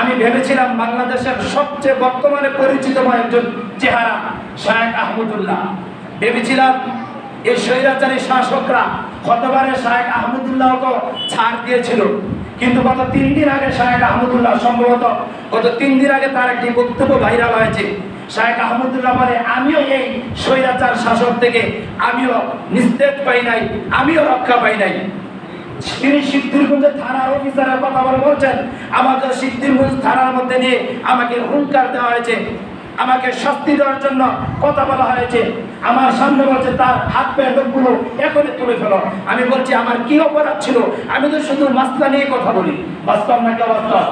আমি ভেবেছিলাম বাংলাদেশের সবচেয়ে বর্তমানে পরিচিত একজন চেহারা শায়েখ আহমদুল্লাহ। ভেবেছিলাম এই স্বৈরাচারী শাসকরা গতবারে শায়েখ আহমদুল্লাহকে ছাড় দিয়েছিল, কিন্তু গত 3 দিন আগে শায়েখ আহমদুল্লাহ সম্ভবত গত 3 দিন আগে তার একটি বক্তব্য ভাইরাল হয়েছে। শায়েখ আহমদুল্লাহ বলে, আমিও এই স্বৈরাচার শাসক থেকে আমিও নিস্তেজ পাই নাই, আমিও রক্ষা পাই নাই। তিনি সিদ্ধিরগঞ্জের থানার অফিসারের কথা বলে বলছেন, আমাকে সিদ্ধিরগঞ্জ থানার মধ্যে নিয়ে আমাকে হুঙ্কার দেওয়া হয়েছে, আমাকে শাস্তি দেওয়ার জন্য কথা বলা হয়েছে। আমার সামনে বলছে তার হাত পায়ের লোকগুলো এখনই তুলে ফেলো। আমি বলছি আমার কি অপরাধ ছিল? আমি তো শুধু মাসলা নিয়ে কথা বলি। বাস্তব নাকি অবাস্তব?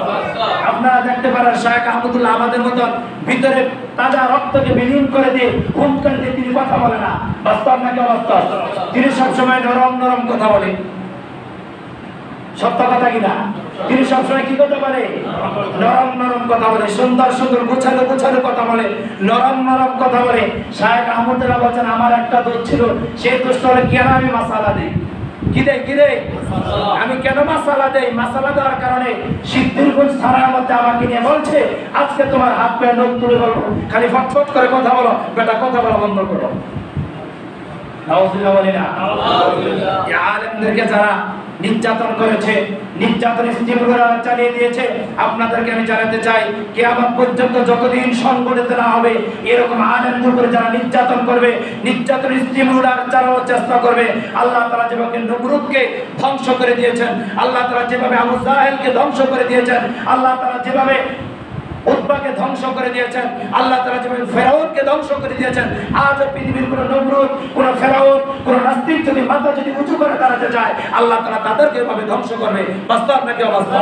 আপনারা দেখতে পারেন শায়েখ আহমদুল্লাহ আমাদের মতন ভিতরে তাজা রক্তকে বিলীন করে দিয়ে হুঙ্কার দিয়ে তিনি কথা বলে না। বাস্তব নাকি অবাস্তব? তিনি সবসময় নরম নরম কথা বলে। সত্য কথা কিনা? তিনি সবসময় কি করতে পারে? নরম নরম কথা বলে, সুন্দর সুন্দর গোছালো গোছালো কথা বলে, নরম নরম কথা বলে। শায়েখ আহমদুল্লাহ বলছেন আমার একটা দোষ ছিল, সেই দোষটা হলে কেন আমি মাসালা দিই। কি দেয়? আমি কেন মাসালা দেই? মাসালা দেওয়ার কারণে সিদ্ধিরগঞ্জ থানার মধ্যে আমাকে নিয়ে বলছে, আজকে তোমার হাত পায়ে নখ তুলে বলবো, খালি ফটফট করে কথা বলো, বেটা কথা বলা বন্ধ করো। আলেমদেরকে যারা নির্যাতন করেছে, নির্যাতন স্টিমুলার চালিয়ে দিয়েছে, আপনাদেরকে আমি জানাতে চাই কিয়ামত পর্যন্ত যতদিন সংগঠিত না হবে এরকম আলেমদের উপরে যারা নির্যাতন করবে, নির্যাতন স্টিমুলার চালানোর চেষ্টা করবে, আল্লাহ তাআলা যেভাবে নমরুদকে ধ্বংস করে দিয়েছেন, আল্লাহ তাআলা যেভাবে আবু জাহেলকে ধ্বংস করে দিয়েছেন, আল্লাহ তাআলা যেভাবে উতবাকে ধ্বংস করে দিয়েছেন, আল্লাহ তাআলা যেভাবে ফেরাউনকে ধ্বংস করে দিয়েছেন, আজ পৃথিবীর কোন নমরুদ, কোন ফেরাউন, কোন নাস্তিক যদি মাথা যদি উঁচু করে দাঁড়াতে চায়, আল্লাহ তাআলা তাদেরকে এভাবে ধ্বংস করবে। বাস্তব নাকি অবাস্তব?